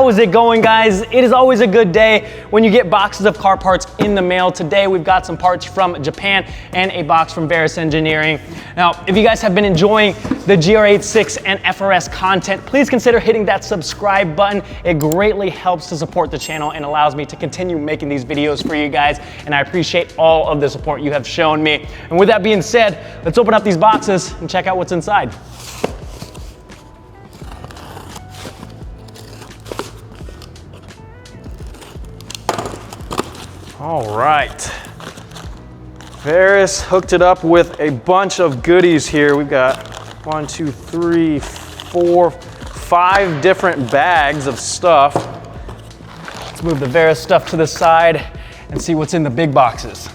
How is it going, guys? It is always a good day when you get boxes of car parts in the mail. Today we've got some parts from Japan and a box from Verus Engineering. Now, if you guys have been enjoying the GR86 and FRS content, please consider hitting that subscribe button. It greatly helps to support the channel and allows me to continue making these videos for you guys, and I appreciate all of the support you have shown me. And with that being said, let's open up these boxes and check out what's inside. All right, Verus hooked it up with a bunch of goodies here. We've got 1, 2, 3, 4, 5 different bags of stuff. Let's move the Verus stuff to the side and see what's in the big boxes.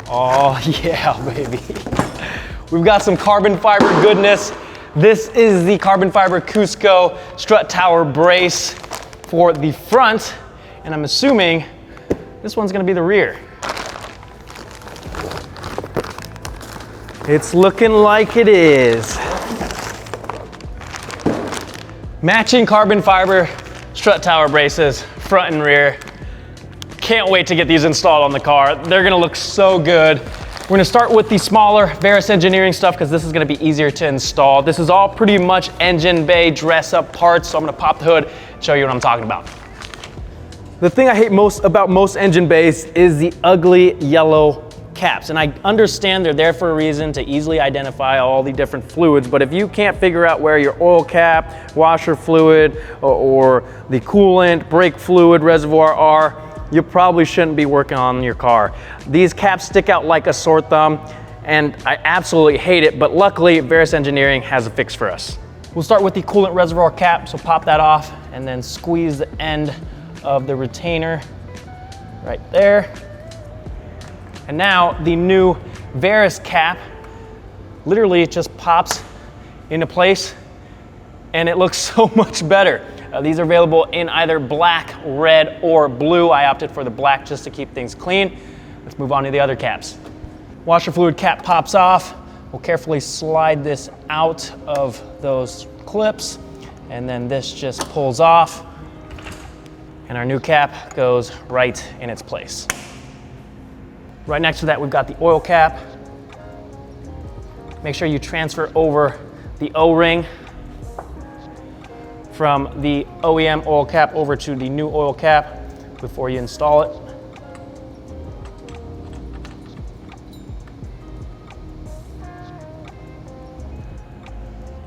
Oh yeah, baby. We've got some carbon fiber goodness. This is the carbon fiber CUSCO Strut Tower brace for the front, and I'm assuming this one's gonna be the rear. It's looking like it is. Matching carbon fiber Strut Tower braces, front and rear. Can't wait to get these installed on the car. They're gonna look so good. We're gonna start with the smaller Verus Engineering stuff because this is gonna be easier to install. This is all pretty much engine bay dress up parts, so I'm gonna pop the hood and show you what I'm talking about. The thing I hate most about most engine bays is the ugly yellow caps. And I understand they're there for a reason, to easily identify all the different fluids, but if you can't figure out where your oil cap, washer fluid, or the coolant, brake fluid, reservoir are, you probably shouldn't be working on your car. These caps stick out like a sore thumb, and I absolutely hate it, but luckily Verus Engineering has a fix for us. We'll start with the coolant reservoir cap, so pop that off and then squeeze the end of the retainer right there. And now the new Verus cap, literally it just pops into place and it looks so much better. These are available in either black, red, or blue. I opted for the black just to keep things clean. Let's move on to the other caps. Washer fluid cap pops off. We'll carefully slide this out of those clips, and then this just pulls off, and our new cap goes right in its place. Right next to that, we've got the oil cap. Make sure you transfer over the O-ring from the OEM oil cap over to the new oil cap before you install it.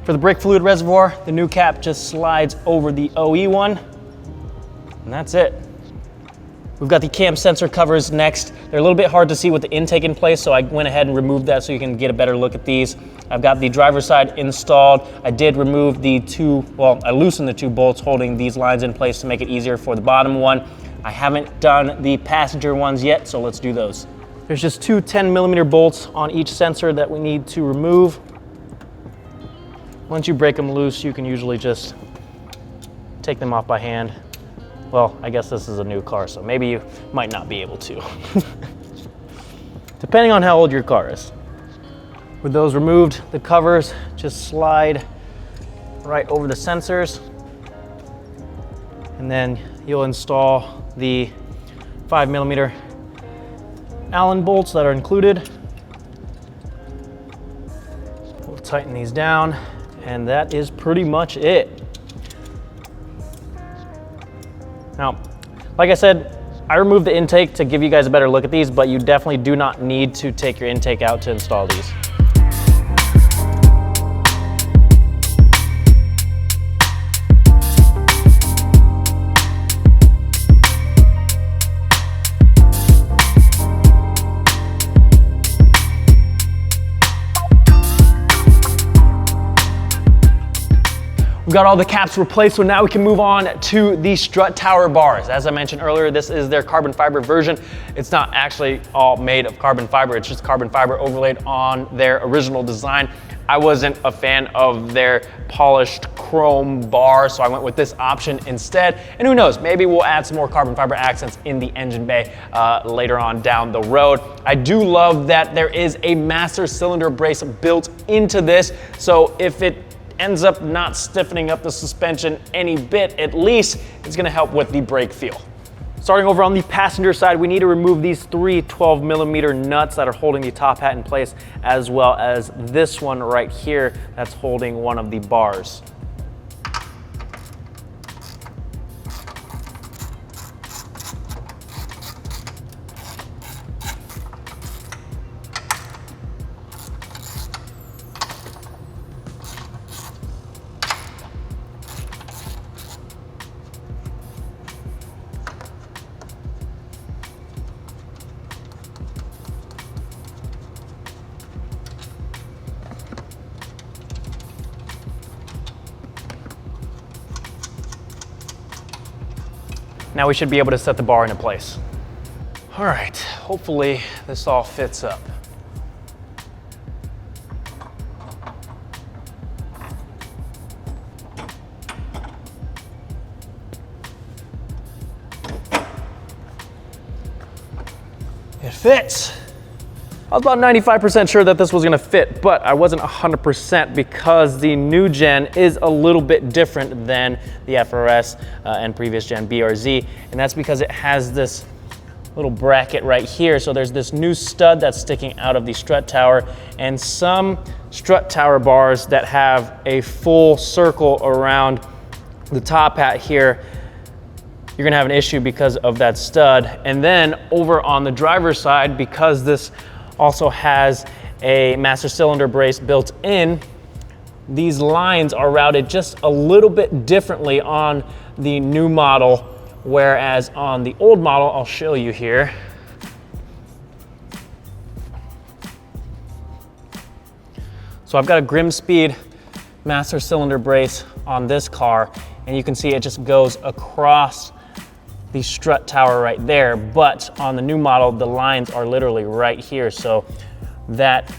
For the brake fluid reservoir, the new cap just slides over the OE one, and that's it. We've got the cam sensor covers next. They're a little bit hard to see with the intake in place, so I went ahead and removed that so you can get a better look at these. I've got the driver's side installed. I did remove I loosened the 2 bolts holding these lines in place to make it easier for the bottom one. I haven't done the passenger ones yet, so let's do those. There's just 2 10mm bolts on each sensor that we need to remove. Once you break them loose, you can usually just take them off by hand. Well, I guess this is a new car, so maybe you might not be able to. Depending on how old your car is. With those removed, the covers just slide right over the sensors. And then you'll install the 5mm Allen bolts that are included. We'll tighten these down, and that is pretty much it. Now, like I said, I removed the intake to give you guys a better look at these, but you definitely do not need to take your intake out to install these. We've got all the caps replaced, so now we can move on to the Strut Tower bars. As I mentioned earlier, this is their carbon fiber version. It's not actually all made of carbon fiber, it's just carbon fiber overlaid on their original design. I wasn't a fan of their polished chrome bar, so I went with this option instead. And who knows, maybe we'll add some more carbon fiber accents in the engine bay later on down the road. I do love that there is a master cylinder brace built into this, so if it ends up not stiffening up the suspension any bit, at least it's gonna help with the brake feel. Starting over on the passenger side, we need to remove these three 12mm nuts that are holding the top hat in place, as well as this one right here that's holding one of the bars. Now we should be able to set the bar into place. All right, hopefully this all fits up. It fits. I was about 95% sure that this was gonna fit, but I wasn't 100% because the new gen is a little bit different than the FRS and previous gen BRZ, and that's because it has this little bracket right here. So there's this new stud that's sticking out of the strut tower, and some strut tower bars that have a full circle around the top hat here, you're gonna have an issue because of that stud. And then over on the driver's side, because this also has a master cylinder brace built in, these lines are routed just a little bit differently on the new model, whereas on the old model, I'll show you here. So I've got a Grimspeed master cylinder brace on this car, and you can see it just goes across the strut tower right there, but on the new model, the lines are literally right here, so that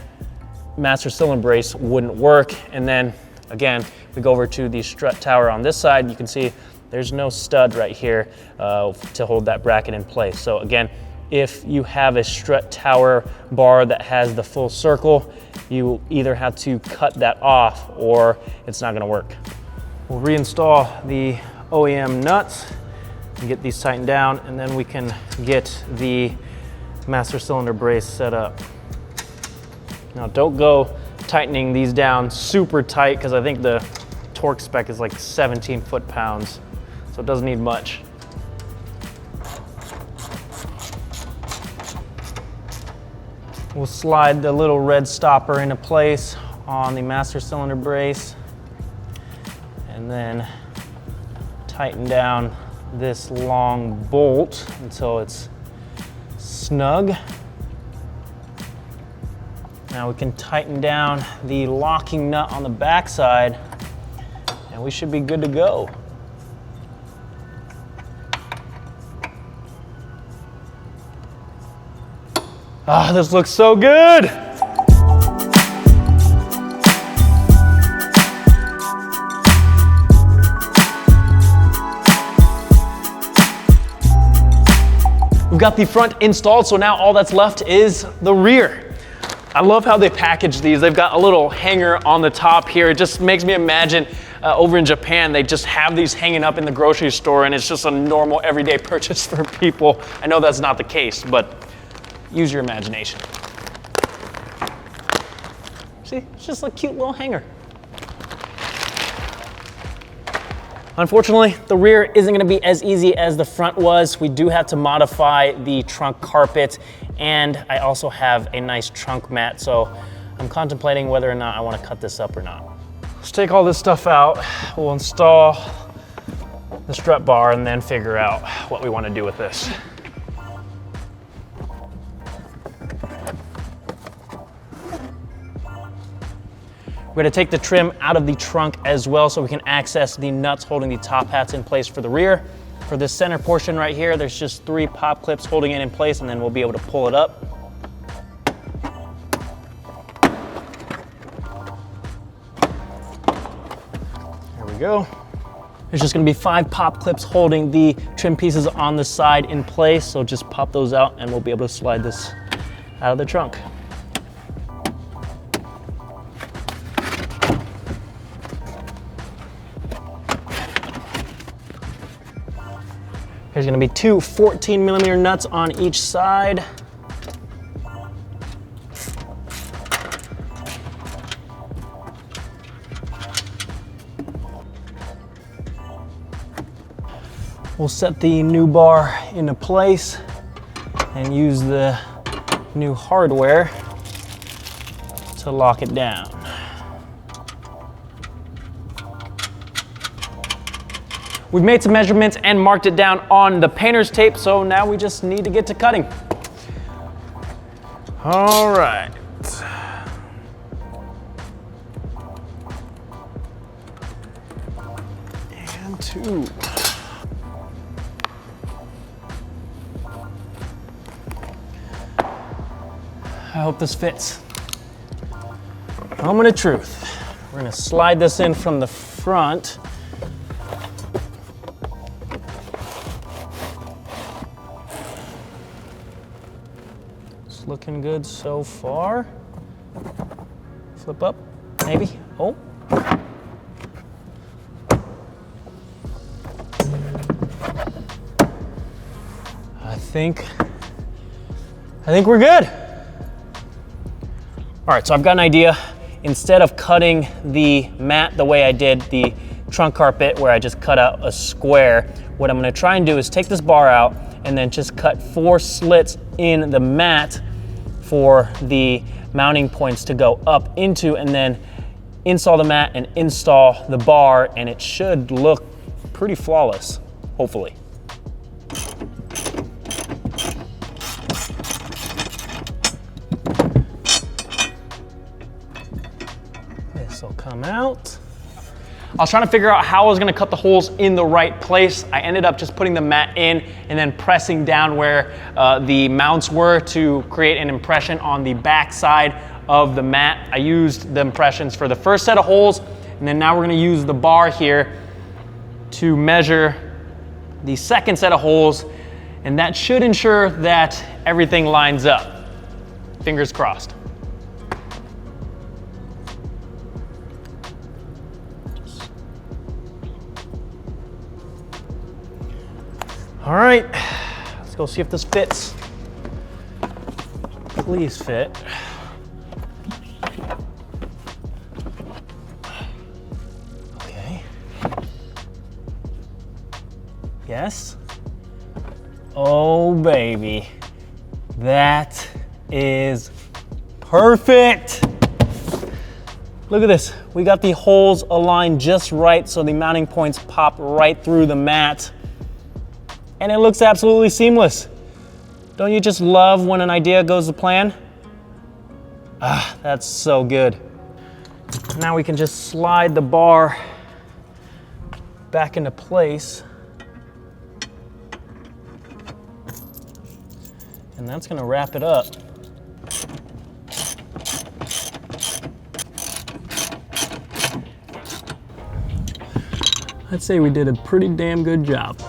master cylinder brace wouldn't work. And then again, if we go over to the strut tower on this side, you can see there's no stud right here to hold that bracket in place. So again, if you have a strut tower bar that has the full circle, you either have to cut that off or it's not gonna work. We'll reinstall the OEM nuts and get these tightened down, and then we can get the master cylinder brace set up. Now don't go tightening these down super tight, because I think the torque spec is like 17 foot-pounds, so it doesn't need much. We'll slide the little red stopper into place on the master cylinder brace, and then tighten down this long bolt until it's snug. Now we can tighten down the locking nut on the back side, and we should be good to go. Ah, this looks so good! We've got the front installed, so now all that's left is the rear. I love how they package these. They've got a little hanger on the top here. It just makes me imagine over in Japan, they just have these hanging up in the grocery store, and it's just a normal everyday purchase for people. I know that's not the case, but use your imagination. See, it's just a cute little hanger. Unfortunately, the rear isn't gonna be as easy as the front was. We do have to modify the trunk carpet, and I also have a nice trunk mat, so I'm contemplating whether or not I wanna cut this up or not. Let's take all this stuff out. We'll install the strut bar and then figure out what we wanna do with this. We're gonna take the trim out of the trunk as well so we can access the nuts holding the top hats in place for the rear. For this center portion right here, there's just 3 pop clips holding it in place, and then we'll be able to pull it up. There we go. There's just gonna be 5 pop clips holding the trim pieces on the side in place, so just pop those out and we'll be able to slide this out of the trunk. There's gonna be 2 14mm nuts on each side. We'll set the new bar into place and use the new hardware to lock it down. We've made some measurements and marked it down on the painter's tape, so now we just need to get to cutting. All right. And 2. I hope this fits. Moment of truth. We're gonna slide this in from the front. It's looking good so far. Flip up, maybe. Oh. I think we're good. All right, so I've got an idea. Instead of cutting the mat the way I did the trunk carpet, where I just cut out a square, what I'm gonna try and do is take this bar out and then just cut 4 slits in the mat for the mounting points to go up into, and then install the mat and install the bar, and it should look pretty flawless, hopefully. This will come out. I was trying to figure out how I was gonna cut the holes in the right place. I ended up just putting the mat in and then pressing down where the mounts were to create an impression on the back side of the mat. I used the impressions for the first set of holes, and then now we're gonna use the bar here to measure the second set of holes, and that should ensure that everything lines up. Fingers crossed. All right, let's go see if this fits. Please fit. Okay. Yes. Oh, baby. That is perfect. Look at this. We got the holes aligned just right so the mounting points pop right through the mat. And it looks absolutely seamless. Don't you just love when an idea goes to plan? Ah, that's so good. Now we can just slide the bar back into place. And that's gonna wrap it up. I'd say we did a pretty damn good job.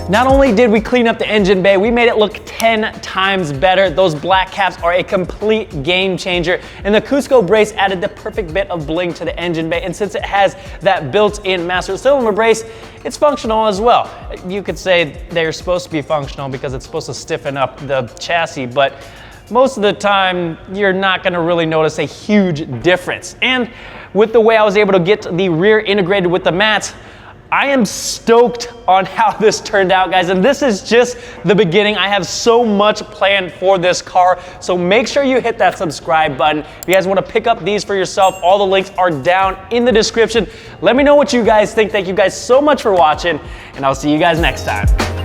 Not only did we clean up the engine bay, we made it look 10 times better. Those black caps are a complete game changer, and the CUSCO brace added the perfect bit of bling to the engine bay, and since it has that built-in master cylinder brace, it's functional as well. You could say they're supposed to be functional because it's supposed to stiffen up the chassis, but most of the time, you're not gonna really notice a huge difference. And with the way I was able to get the rear integrated with the mats, I am stoked on how this turned out, guys, and this is just the beginning. I have so much planned for this car, so make sure you hit that subscribe button. If you guys want to pick up these for yourself, all the links are down in the description. Let me know what you guys think. Thank you guys so much for watching, and I'll see you guys next time.